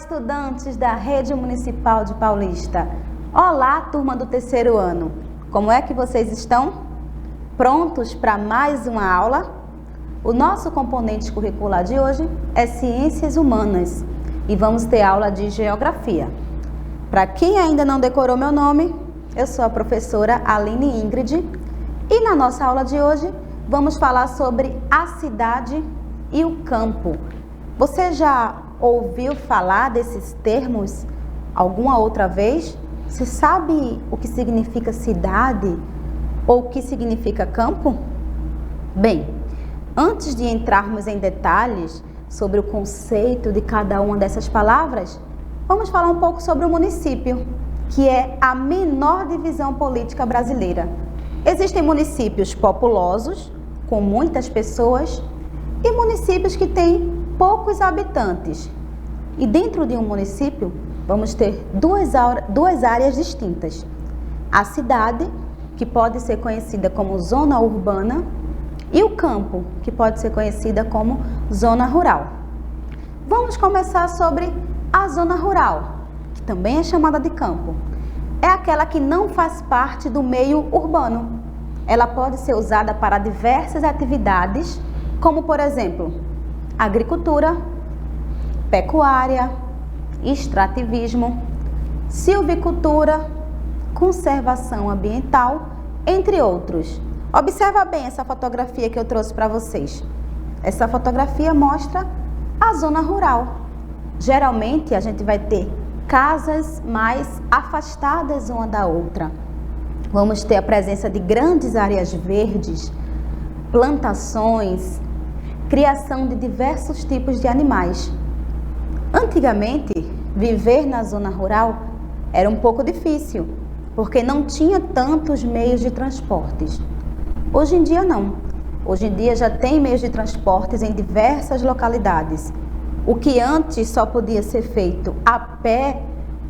estudantes da Rede Municipal de Paulista! Olá, turma do terceiro ano! Como é que vocês estão? Prontos para mais uma aula? O nosso componente curricular de hoje é Ciências Humanas e vamos ter aula de Geografia. Para quem ainda não decorou meu nome, eu sou a professora Aline Ingrid e na nossa aula de hoje vamos falar sobre a cidade e o campo. Você já ouviu falar desses termos alguma outra vez? Você sabe o que significa cidade ou o que significa campo? Bem, antes de entrarmos em detalhes sobre o conceito de cada uma dessas palavras, vamos falar um pouco sobre o município, que é a menor divisão política brasileira. Existem municípios populosos, com muitas pessoas, e municípios que têm poucos habitantes. E dentro de um município, vamos ter duas áreas distintas. A cidade, que pode ser conhecida como zona urbana, e o campo, que pode ser conhecida como zona rural. Vamos começar sobre a zona rural, que também é chamada de campo. É aquela que não faz parte do meio urbano. Ela pode ser usada para diversas atividades, como por exemplo, agricultura, pecuária, extrativismo, silvicultura, conservação ambiental, entre outros. Observa bem essa fotografia que eu trouxe para vocês. Essa fotografia mostra a zona rural. Geralmente a gente vai ter casas mais afastadas uma da outra. Vamos ter a presença de grandes áreas verdes, plantações, criação de diversos tipos de animais. Antigamente, viver na zona rural era um pouco difícil, porque não tinha tantos meios de transportes. Hoje em dia não. Hoje em dia já tem meios de transportes em diversas localidades. O que antes só podia ser feito a pé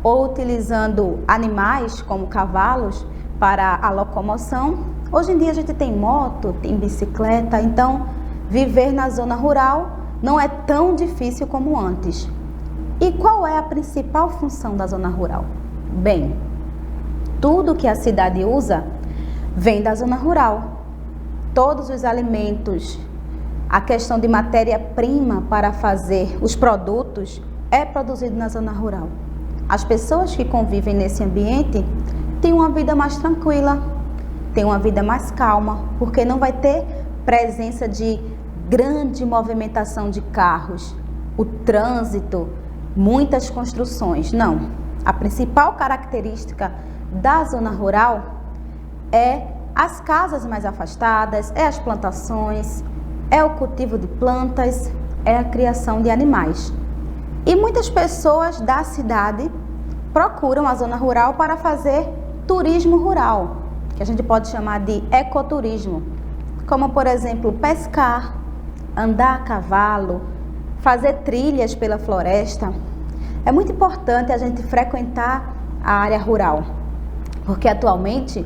ou utilizando animais como cavalos para a locomoção, hoje em dia a gente tem moto, tem bicicleta, então viver na zona rural não é tão difícil como antes. E qual é a principal função da zona rural? Bem, tudo que a cidade usa vem da zona rural. Todos os alimentos, a questão de matéria-prima para fazer os produtos é produzido na zona rural. As pessoas que convivem nesse ambiente têm uma vida mais tranquila, têm uma vida mais calma, porque não vai ter presença de grande movimentação de carros, o trânsito, muitas construções. Não. A principal característica da zona rural é as casas mais afastadas, é as plantações, é o cultivo de plantas, é a criação de animais. E muitas pessoas da cidade procuram a zona rural para fazer turismo rural, que a gente pode chamar de ecoturismo, como por exemplo pescar, andar a cavalo, fazer trilhas pela floresta. É muito importante a gente frequentar a área rural, porque atualmente,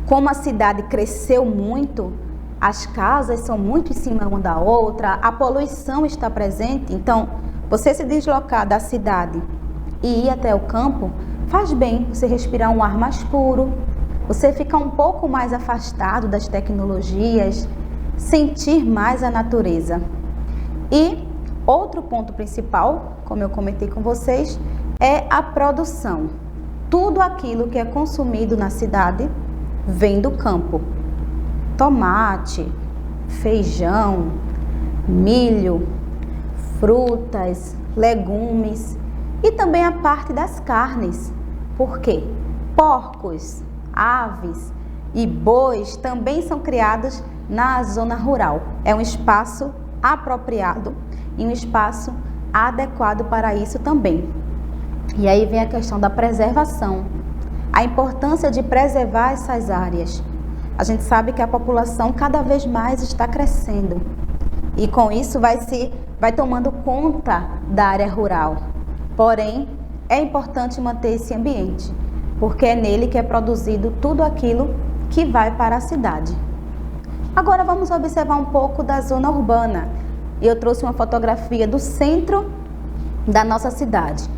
como a cidade cresceu muito, as casas são muito em cima uma da outra, a poluição está presente, então você se deslocar da cidade e ir até o campo faz bem, você respirar um ar mais puro, você ficar um pouco mais afastado das tecnologias, sentir mais a natureza. E outro ponto principal, como eu comentei com vocês, é a produção. Tudo aquilo que é consumido na cidade vem do campo. Tomate, feijão, milho, frutas, legumes e também a parte das carnes. Por quê? Porcos, aves e bois também são criados na zona rural. É um espaço apropriado e um espaço adequado para isso também. E aí vem a questão da preservação, a importância de preservar essas áreas. A gente sabe que a população cada vez mais está crescendo e com isso vai tomando conta da área rural. Porém, é importante manter esse ambiente, porque é nele que é produzido tudo aquilo que vai para a cidade. Agora vamos observar um pouco da zona urbana. Eu trouxe uma fotografia do centro da nossa cidade.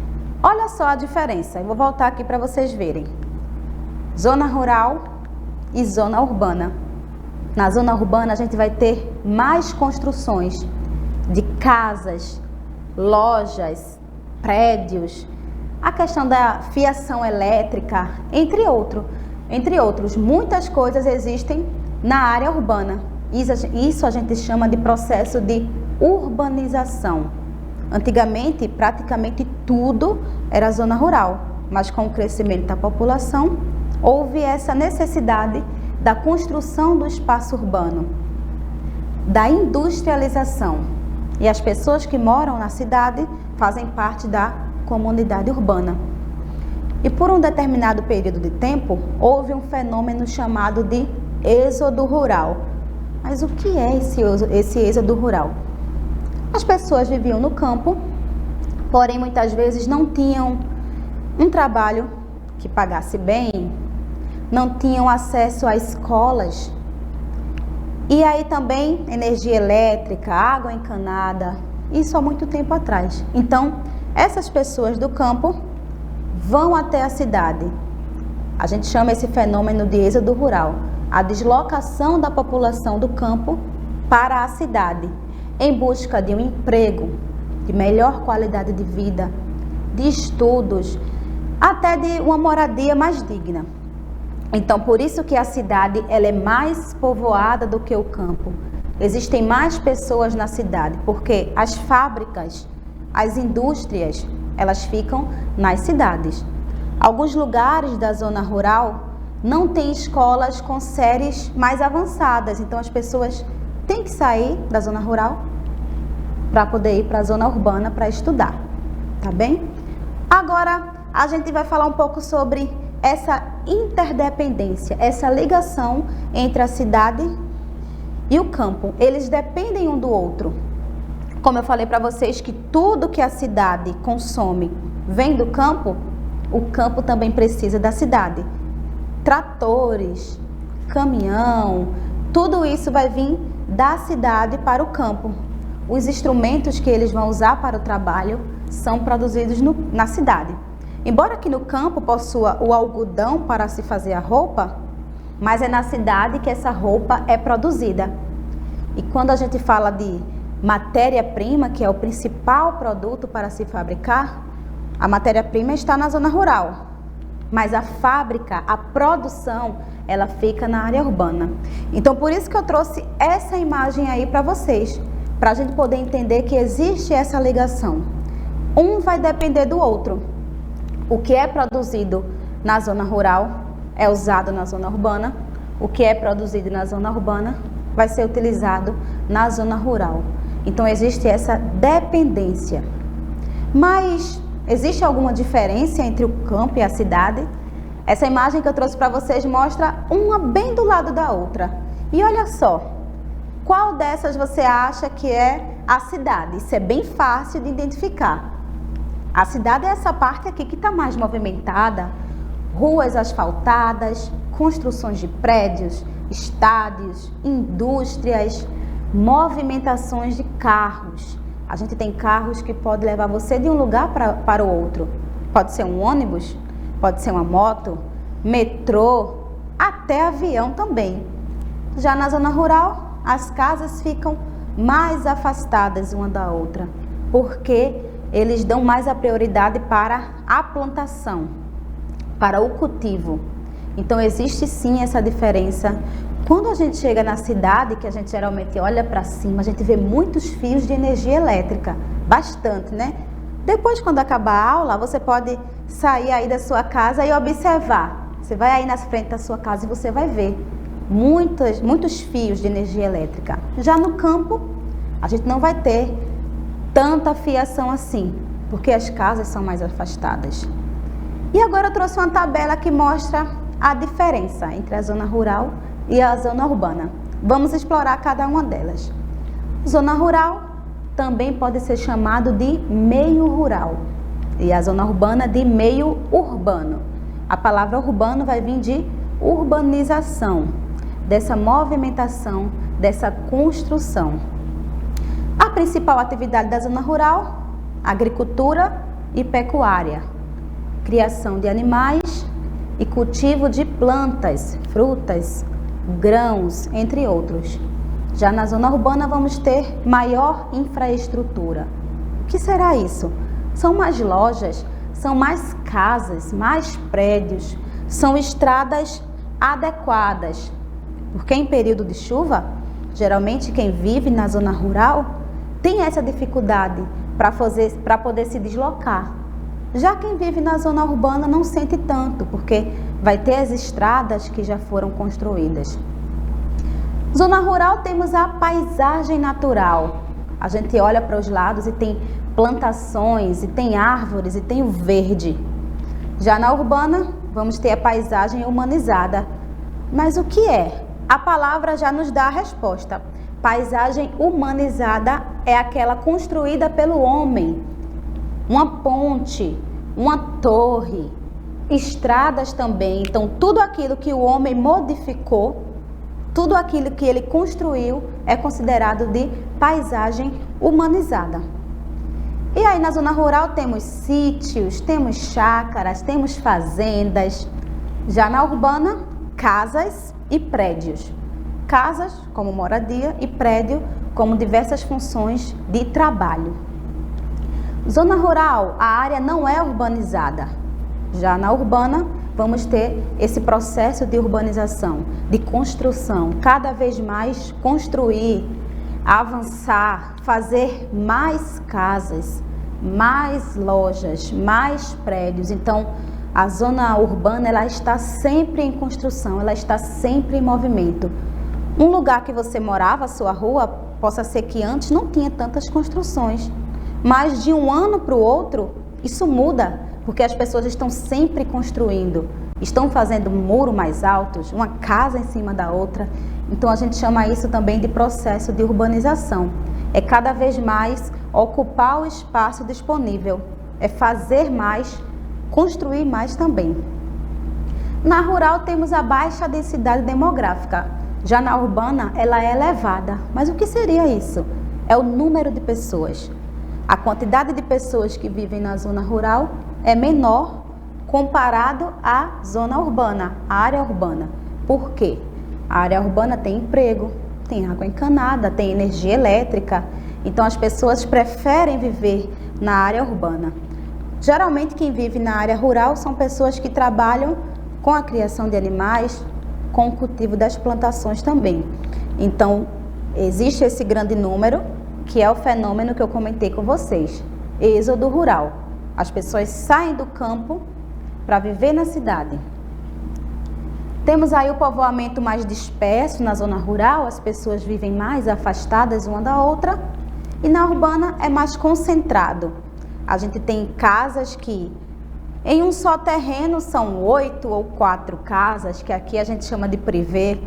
Olha só a diferença, eu vou voltar aqui para vocês verem. Zona rural e zona urbana. Na zona urbana a gente vai ter mais construções de casas, lojas, prédios, a questão da fiação elétrica, entre outros. Muitas coisas existem na área urbana. Isso a gente chama de processo de urbanização. Antigamente, praticamente tudo era zona rural, mas com o crescimento da população, houve essa necessidade da construção do espaço urbano, da industrialização. E as pessoas que moram na cidade fazem parte da comunidade urbana. E por um determinado período de tempo, houve um fenômeno chamado de êxodo rural. Mas o que é esse êxodo rural? As pessoas viviam no campo, porém muitas vezes não tinham um trabalho que pagasse bem, não tinham acesso a escolas, e aí também energia elétrica, água encanada, isso há muito tempo atrás. Então, essas pessoas do campo vão até a cidade. A gente chama esse fenômeno de êxodo rural, a deslocação da população do campo para a cidade, em busca de um emprego, de melhor qualidade de vida, de estudos, até de uma moradia mais digna. Então, por isso que a cidade ela é mais povoada do que o campo. Existem mais pessoas na cidade, porque as fábricas, as indústrias, elas ficam nas cidades. Alguns lugares da zona rural não têm escolas com séries mais avançadas, então as pessoas têm que sair da zona rural para poder ir para a zona urbana para estudar, tá bem? Agora a gente vai falar um pouco sobre essa interdependência, essa ligação entre a cidade e o campo. Eles dependem um do outro. Como eu falei para vocês que tudo que a cidade consome vem do campo, o campo também precisa da cidade. Tratores, caminhão, tudo isso vai vir da cidade para o campo. Os instrumentos que eles vão usar para o trabalho são produzidos na cidade. Embora aqui no campo possua o algodão para se fazer a roupa, mas é na cidade que essa roupa é produzida. E quando a gente fala de matéria-prima, que é o principal produto para se fabricar, a matéria-prima está na zona rural, mas a fábrica, a produção, ela fica na área urbana. Então, por isso que eu trouxe essa imagem aí para vocês, para a gente poder entender que existe essa ligação. Um vai depender do outro. O que é produzido na zona rural é usado na zona urbana. O que é produzido na zona urbana vai ser utilizado na zona rural. Então, existe essa dependência. Mas existe alguma diferença entre o campo e a cidade? Essa imagem que eu trouxe para vocês mostra uma bem do lado da outra. E olha só, qual dessas você acha que é a cidade? Isso é bem fácil de identificar. A cidade é essa parte aqui que está mais movimentada, ruas asfaltadas, construções de prédios, estádios, indústrias, movimentações de carros. A gente tem carros que podem levar você de um lugar para o outro. Pode ser um ônibus, pode ser uma moto, metrô, até avião também. Já na zona rural, as casas ficam mais afastadas uma da outra, porque eles dão mais a prioridade para a plantação, para o cultivo. Então, existe sim essa diferença. Quando a gente chega na cidade, que a gente geralmente olha para cima, a gente vê muitos fios de energia elétrica, bastante, né? Depois, quando acabar a aula, você pode sair aí da sua casa e observar. Você vai aí na frente da sua casa e você vai ver muitos fios de energia elétrica. Já no campo, a gente não vai ter tanta fiação assim, porque as casas são mais afastadas. E agora eu trouxe uma tabela que mostra a diferença entre a zona rural e a zona urbana. Vamos explorar cada uma delas. Zona rural também pode ser chamado de meio rural e a zona urbana de meio urbano. A palavra urbano vai vir de urbanização, dessa movimentação, dessa construção. A principal atividade da zona rural, agricultura, e pecuária, criação de animais e cultivo de plantas, frutas, grãos, entre outros. Já na zona urbana vamos ter maior infraestrutura. O que será isso? São mais lojas, são mais casas, mais prédios, são estradas adequadas. Porque em período de chuva, geralmente quem vive na zona rural tem essa dificuldade para poder se deslocar. Já quem vive na zona urbana não sente tanto, porque vai ter as estradas que já foram construídas. Zona rural temos a paisagem natural. A gente olha para os lados e tem plantações, e tem árvores, e tem o verde. Já na urbana, vamos ter a paisagem humanizada. Mas o que é? A palavra já nos dá a resposta. Paisagem humanizada é aquela construída pelo homem. Uma ponte, uma torre, estradas também. Então, tudo aquilo que o homem modificou, tudo aquilo que ele construiu é considerado de paisagem humanizada. E aí na zona rural temos sítios, temos chácaras, temos fazendas. Já na urbana, casas e prédios. Casas como moradia e prédio como diversas funções de trabalho. Zona rural, a área não é urbanizada. Já na urbana, vamos ter esse processo de urbanização, de construção, cada vez mais construir, avançar, fazer mais casas, mais lojas, mais prédios. Então, a zona urbana ela está sempre em construção, ela está sempre em movimento. Um lugar que você morava, a sua rua, possa ser que antes não tinha tantas construções, mas de um ano para o outro, isso muda. Porque as pessoas estão sempre construindo, estão fazendo muro mais altos, uma casa em cima da outra. Então a gente chama isso também de processo de urbanização. É cada vez mais ocupar o espaço disponível, é fazer mais, construir mais também. Na rural temos a baixa densidade demográfica, já na urbana ela é elevada. Mas o que seria isso? É o número de pessoas. A quantidade de pessoas que vivem na zona rural é menor comparado à zona urbana, à área urbana. Por quê? A área urbana tem emprego, tem água encanada, tem energia elétrica. Então as pessoas preferem viver na área urbana. Geralmente quem vive na área rural são pessoas que trabalham com a criação de animais, com o cultivo das plantações também. Então existe esse grande número, que é o fenômeno que eu comentei com vocês, êxodo rural. As pessoas saem do campo para viver na cidade. Temos aí o povoamento mais disperso na zona rural, as pessoas vivem mais afastadas uma da outra. E na urbana é mais concentrado. A gente tem casas que em um só terreno são 8 ou 4 casas, que aqui a gente chama de privê.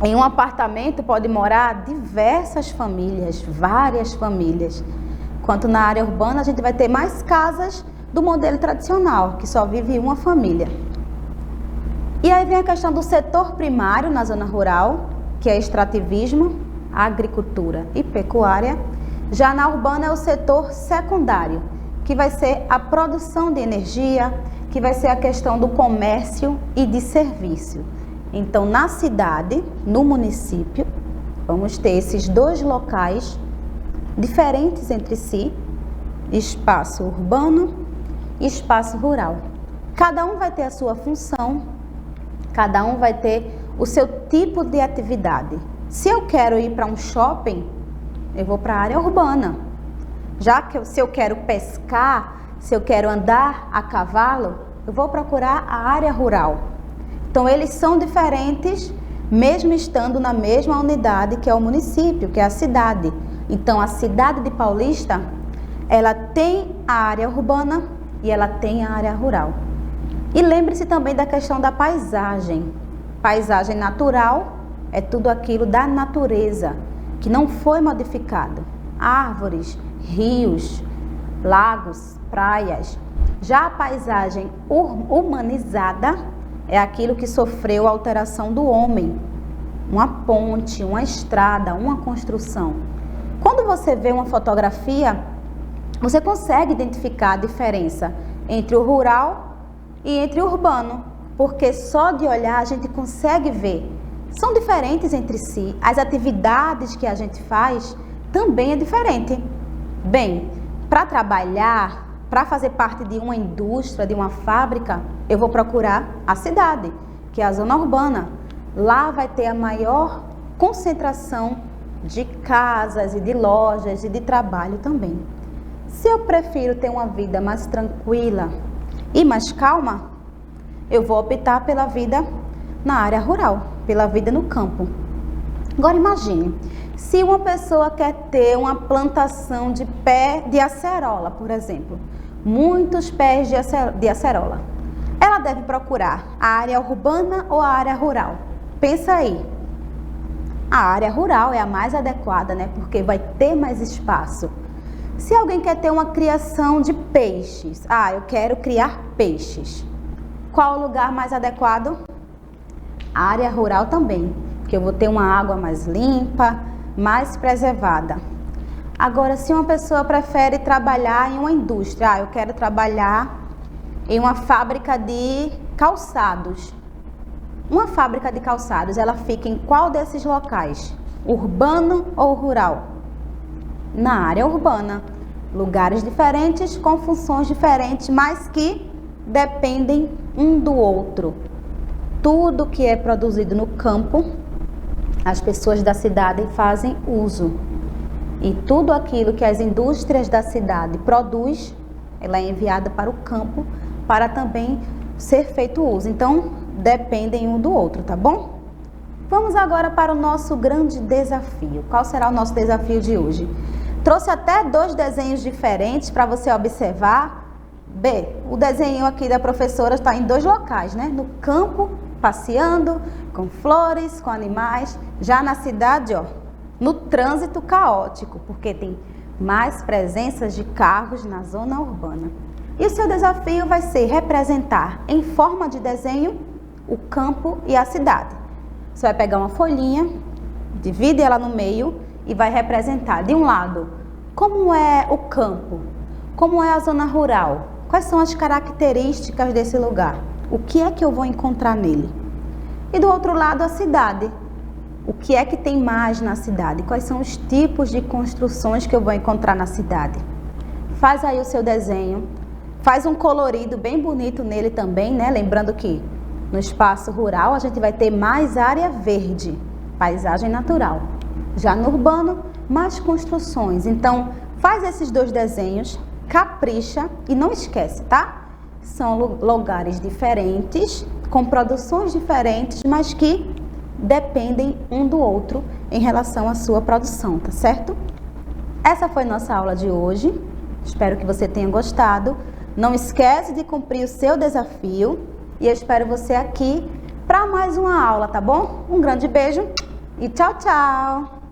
Em um apartamento pode morar diversas famílias, várias famílias. Enquanto na área urbana a gente vai ter mais casas do modelo tradicional, que só vive uma família. E aí vem a questão do setor primário na zona rural, que é extrativismo, agricultura e pecuária. Já na urbana é o setor secundário, que vai ser a produção de energia, que vai ser a questão do comércio e de serviço. Então, na cidade, no município, vamos ter esses dois locais diferentes entre si, espaço urbano e espaço rural. Cada um vai ter a sua função, cada um vai ter o seu tipo de atividade. Se eu quero ir para um shopping, eu vou para a área urbana. Já que se eu quero pescar, se eu quero andar a cavalo, eu vou procurar a área rural. Então, eles são diferentes, mesmo estando na mesma unidade que é o município, que é a cidade. Então, a cidade de Paulista, ela tem a área urbana e ela tem a área rural. E lembre-se também da questão da paisagem. Paisagem natural é tudo aquilo da natureza, que não foi modificado. Árvores, rios, lagos, praias. Já a paisagem humanizada é aquilo que sofreu a alteração do homem. Uma ponte, uma estrada, uma construção. Quando você vê uma fotografia, Você consegue identificar a diferença entre o rural e entre o urbano, porque só de olhar a gente consegue ver. São diferentes entre si, as atividades que a gente faz também é diferente. Bem, para trabalhar, para fazer parte de uma indústria, de uma fábrica, eu vou procurar a cidade, que é a zona urbana. Lá vai ter a maior concentração de casas e de lojas e de trabalho também. Se eu prefiro ter uma vida mais tranquila e mais calma, eu vou optar pela vida na área rural, pela vida no campo. Agora imagine, se uma pessoa quer ter uma plantação de pé de acerola, por exemplo, muitos pés de acerola, ela deve procurar a área urbana ou a área rural? Pensa aí. A área rural é a mais adequada, né? Porque vai ter mais espaço. Se alguém quer ter uma criação de peixes, eu quero criar peixes. Qual o lugar mais adequado? A área rural também, porque eu vou ter uma água mais limpa, mais preservada. Agora, se uma pessoa prefere trabalhar em uma indústria, eu quero trabalhar em uma fábrica de calçados. Uma fábrica de calçados, ela fica em qual desses locais? Urbano ou rural? Na área urbana. Lugares diferentes, com funções diferentes, mas que dependem um do outro. Tudo que é produzido no campo, as pessoas da cidade fazem uso. E tudo aquilo que as indústrias da cidade produz, ela é enviada para o campo para também ser feito uso. Então, dependem um do outro, tá bom? Vamos agora para o nosso grande desafio. Qual será o nosso desafio de hoje? Trouxe até 2 desenhos diferentes para você observar. O desenho aqui da professora está em 2 locais, né? No campo, passeando, com flores, com animais. Já na cidade, no trânsito caótico, porque tem mais presenças de carros na zona urbana. E o seu desafio vai ser representar em forma de desenho o campo e a cidade. Você vai pegar uma folhinha, divide ela no meio e vai representar de um lado como é o campo, como é a zona rural, quais são as características desse lugar, o que é que eu vou encontrar nele. E do outro lado a cidade, o que é que tem mais na cidade, quais são os tipos de construções que eu vou encontrar na cidade. Faz aí o seu desenho, faz um colorido bem bonito nele também, né? Lembrando que no espaço rural a gente vai ter mais área verde, paisagem natural. Já no urbano, mais construções. Então, faz esses 2 desenhos, capricha e não esquece, tá? São lugares diferentes, com produções diferentes, mas que dependem um do outro em relação à sua produção, tá certo? Essa foi nossa aula de hoje. Espero que você tenha gostado. Não esquece de cumprir o seu desafio e eu espero você aqui para mais uma aula, tá bom? Um grande beijo e tchau, tchau!